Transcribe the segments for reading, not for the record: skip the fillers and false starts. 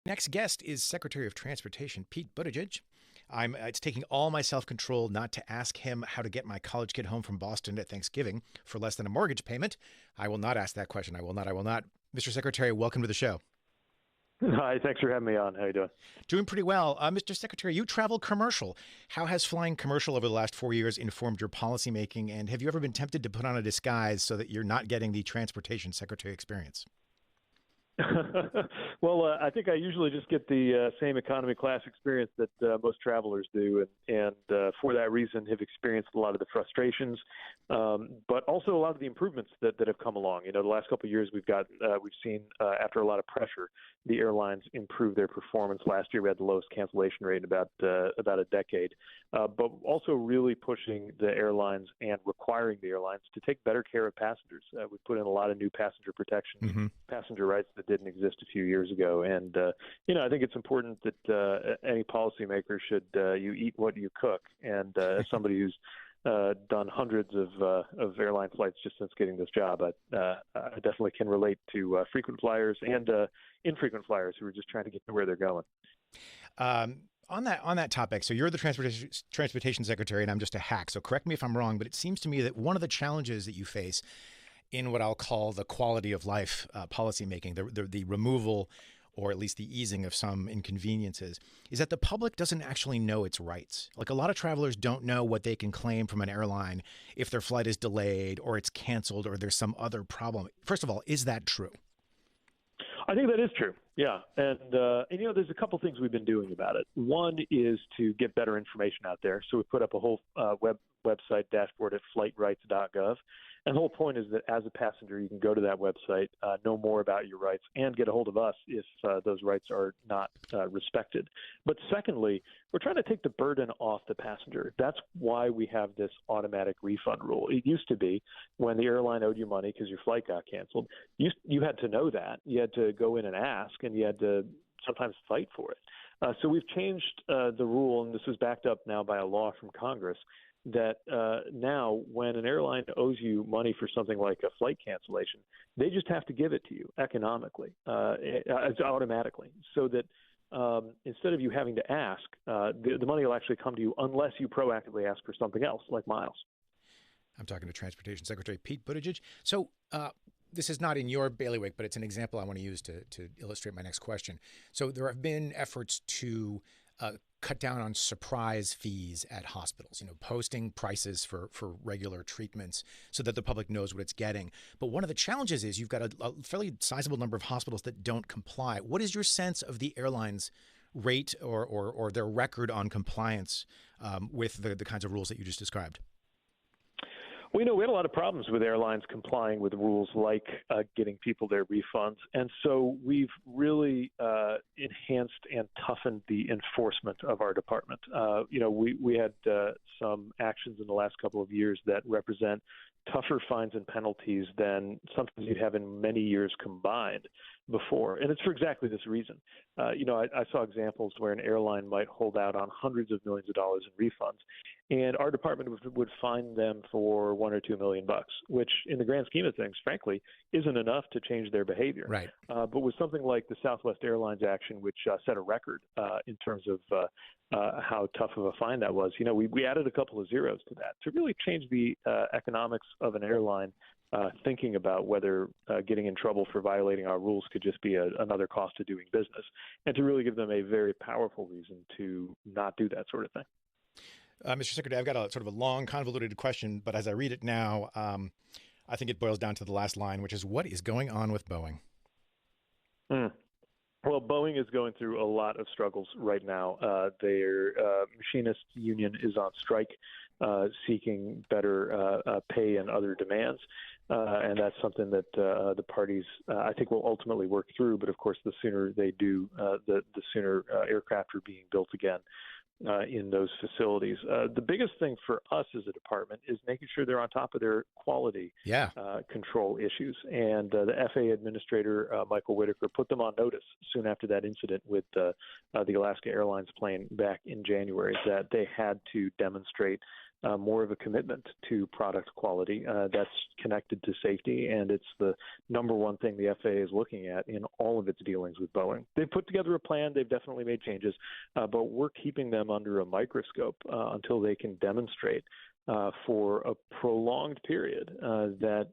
Next guest is Secretary of Transportation Pete Buttigieg. It's taking all my self-control not to ask him how to get my college kid home from Boston at Thanksgiving for less than a mortgage payment. I will not ask that question. I will not. I will not. Mr. Secretary, welcome to the show. Hi, thanks for having me on. How you doing? Doing pretty well. Mr. Secretary, you travel commercial. How has flying commercial over the last 4 years informed your policymaking? And have you ever been tempted to put on a disguise so that you're not getting the transportation secretary experience? Well, I think I usually just get the same economy class experience that most travelers do, and for that reason have experienced a lot of the frustrations, but also a lot of the improvements that have come along. You know, the last couple of years we've seen after a lot of pressure, the airlines improve their performance. Last year we had the lowest cancellation rate in about a decade, but also really pushing the airlines and requiring the airlines to take better care of passengers. We put in a lot of new passenger protection, passenger rights that didn't exist a few years ago. And, I think it's important that any policymaker should you eat what you cook. And as somebody who's done hundreds of airline flights just since getting this job, I definitely can relate to frequent flyers and infrequent flyers who are just trying to get to where they're going. On that topic, so you're the transportation secretary, and I'm just a hack. So correct me if I'm wrong, but it seems to me that one of the challenges that you face in what I'll call the quality of life policymaking, the removal or at least the easing of some inconveniences, is that the public doesn't actually know its rights. Like a lot of travelers don't know what they can claim from an airline if their flight is delayed or it's canceled or there's some other problem. First of all, is that true? I think that is true. Yeah. And there's a couple things we've been doing about it. One is to get better information out there. So we put up a whole website dashboard at flightrights.gov. And the whole point is that as a passenger, you can go to that website, know more about your rights, and get a hold of us if those rights are not respected. But secondly, we're trying to take the burden off the passenger. That's why we have this automatic refund rule. It used to be when the airline owed you money because your flight got canceled, you had to know that. You had to go in and ask, and you had to sometimes fight for it. So we've changed the rule, and this is backed up now by a law from Congress, that now when an airline owes you money for something like a flight cancellation, they just have to give it to you economically, automatically, so that instead of you having to ask, the money will actually come to you unless you proactively ask for something else, like miles. I'm talking to Transportation Secretary Pete Buttigieg. So this is not in your bailiwick, but it's an example I want to use to illustrate my next question. So there have been efforts to cut down on surprise fees at hospitals, posting prices for regular treatments so that the public knows what it's getting. But one of the challenges is you've got a fairly sizable number of hospitals that don't comply. What is your sense of the airlines' rate or their record on compliance with the kinds of rules that you just described? We had a lot of problems with airlines complying with rules like getting people their refunds. And so we've really enhanced and toughened the enforcement of our department. We had some actions in the last couple of years that represent tougher fines and penalties than something you'd have in many years combined before. And it's for exactly this reason. I saw examples where an airline might hold out on hundreds of millions of dollars in refunds, and our department would fine them for $1 or $2 million, which in the grand scheme of things, frankly, isn't enough to change their behavior. Right. But with something like the Southwest Airlines action, which set a record in terms of how tough of a fine that was, we added a couple of zeros to that to really change the economics of an airline thinking about whether getting in trouble for violating our rules could just be another cost of doing business, and to really give them a very powerful reason to not do that sort of thing. Mr. Secretary, I've got a sort of a long, convoluted question, but as I read it now, I think it boils down to the last line, which is, what is going on with Boeing? Well, Boeing is going through a lot of struggles right now. Their machinist union is on strike, seeking better pay and other demands. And that's something that the parties, I think, will ultimately work through. But, of course, the sooner they do, the sooner aircraft are being built again in those facilities. The biggest thing for us as a department is making sure they're on top of their quality control issues. And the FAA administrator, Michael Whitaker, put them on notice soon after that incident with the Alaska Airlines plane back in January that they had to demonstrate more of a commitment to product quality that's connected to safety, and it's the number one thing the FAA is looking at in all of its dealings with Boeing. They've put together a plan. They've definitely made changes, but we're keeping them under a microscope until they can demonstrate for a prolonged period that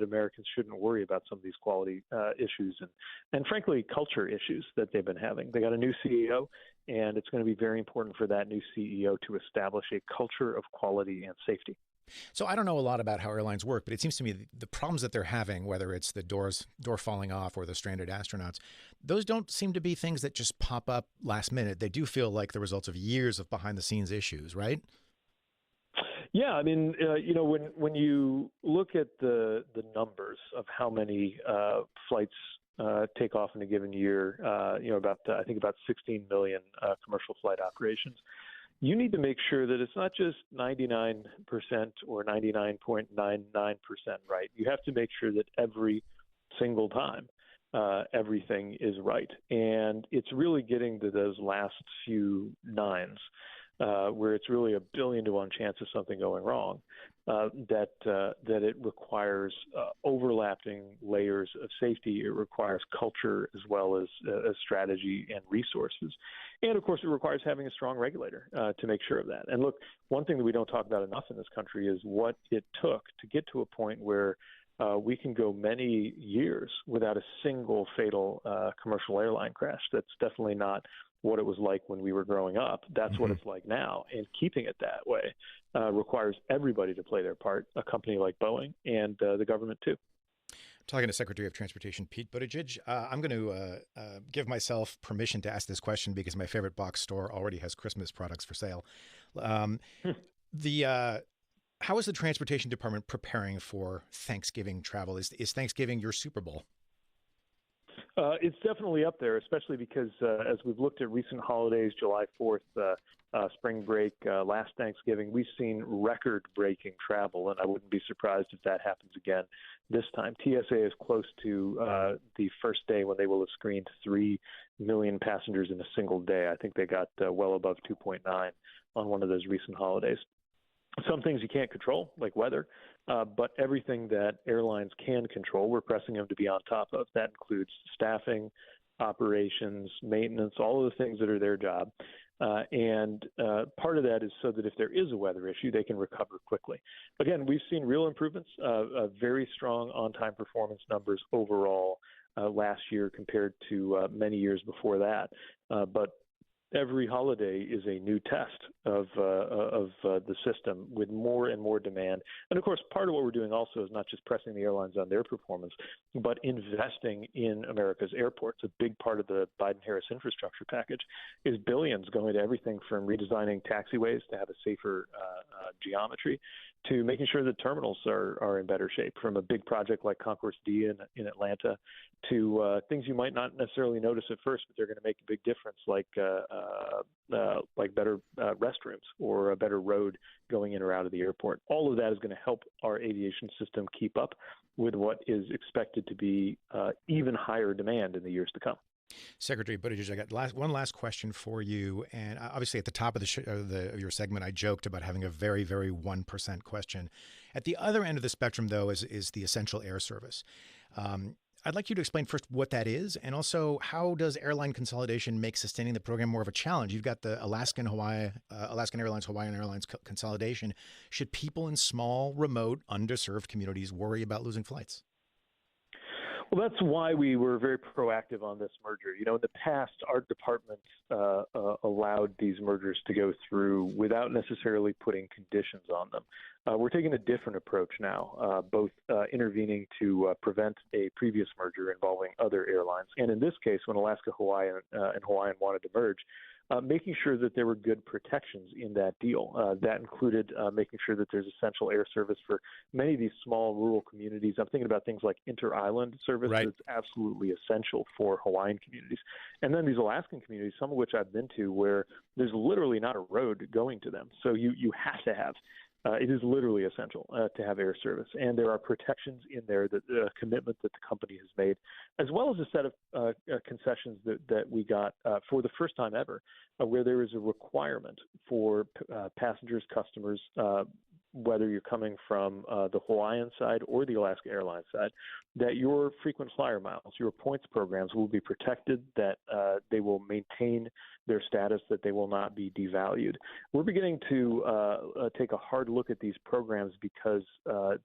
Americans shouldn't worry about some of these quality issues and frankly culture issues that they've been having. They got a new CEO, and it's going to be very important for that new CEO to establish a culture of quality and safety. So I don't know a lot about how airlines work, but it seems to me the problems that they're having, whether it's the door falling off or the stranded astronauts, those don't seem to be things that just pop up last minute. They do feel like the results of years of behind the scenes issues, right? Yeah, I mean, when you look at the numbers of how many flights take off in a given year, I think about 16 million commercial flight operations. You need to make sure that it's not just 99% or 99.99% right. You have to make sure that every single time everything is right. And it's really getting to those last few nines where it's really a 1 billion to 1 chance of something going wrong, that it requires overlapping layers of safety. It requires culture as well as strategy and resources. And, of course, it requires having a strong regulator to make sure of that. And, look, one thing that we don't talk about enough in this country is what it took to get to a point where we can go many years without a single fatal commercial airline crash. That's definitely not what it was like when we were growing up. That's what it's like now. And keeping it that way requires everybody to play their part, a company like Boeing and the government too. Talking to Secretary of Transportation Pete Buttigieg, I'm going to give myself permission to ask this question because my favorite box store already has Christmas products for sale. How is the Transportation Department preparing for Thanksgiving travel? Is Thanksgiving your Super Bowl? It's definitely up there, especially because as we've looked at recent holidays, July 4th, spring break, last Thanksgiving, we've seen record-breaking travel, and I wouldn't be surprised if that happens again this time. TSA is close to the first day when they will have screened 3 million passengers in a single day. I think they got well above 2.9 on one of those recent holidays. Some things you can't control, like weather, but everything that airlines can control, we're pressing them to be on top of. That includes staffing, operations, maintenance, all of the things that are their job. And part of that is so that if there is a weather issue, they can recover quickly. Again, we've seen real improvements, very strong on-time performance numbers overall last year compared to many years before that. But every holiday is a new test of the system with more and more demand. And, of course, part of what we're doing also is not just pressing the airlines on their performance, but investing in America's airports. A big part of the Biden-Harris infrastructure package is billions going to everything from redesigning taxiways to have a safer geometry to making sure that terminals are in better shape, from a big project like Concourse D in Atlanta to things you might not necessarily notice at first, but they're going to make a big difference, like better restrooms or a better road going in or out of the airport. All of that is going to help our aviation system keep up with what is expected to be even higher demand in the years to come. Secretary Buttigieg, I got one last question for you. And obviously, at the top of of your segment, I joked about having a very, very 1% question. At the other end of the spectrum, though, is the essential air service. I'd like you to explain first what that is, and also how does airline consolidation make sustaining the program more of a challenge? You've got the Alaskan Airlines, Hawaiian Airlines consolidation. Should people in small, remote, underserved communities worry about losing flights? Well, that's why we were very proactive on this merger. In the past, our department allowed these mergers to go through without necessarily putting conditions on them. We're taking a different approach now, both intervening to prevent a previous merger involving other airlines, and in this case, when Alaska, Hawaii, and Hawaiian wanted to merge, making sure that there were good protections in that deal. That included making sure that there's essential air service for many of these small rural communities. I'm thinking about things like inter-island service that's absolutely essential for Hawaiian communities. And then these Alaskan communities, some of which I've been to, where there's literally not a road going to them. So you have to have It is literally essential to have air service, and there are protections in there, that commitment that the company has made, as well as a set of concessions that we got for the first time ever, where there is a requirement for passengers, customers, whether you're coming from the Hawaiian side or the Alaska Airlines side, that your frequent flyer miles, your points programs will be protected, that they will maintain their status, that they will not be devalued. We're beginning to take a hard look at these programs because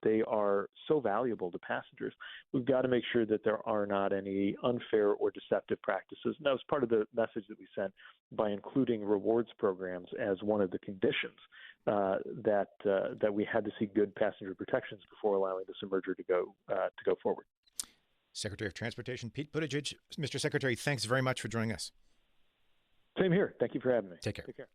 they are so valuable to passengers. We've got to make sure that there are not any unfair or deceptive practices. And that was part of the message that we sent by including rewards programs as one of the conditions that we had to see good passenger protections before allowing this merger to go forward. Secretary of Transportation Pete Buttigieg. Mr. Secretary, thanks very much for joining us. Same here. Thank you for having me. Take care. Take care.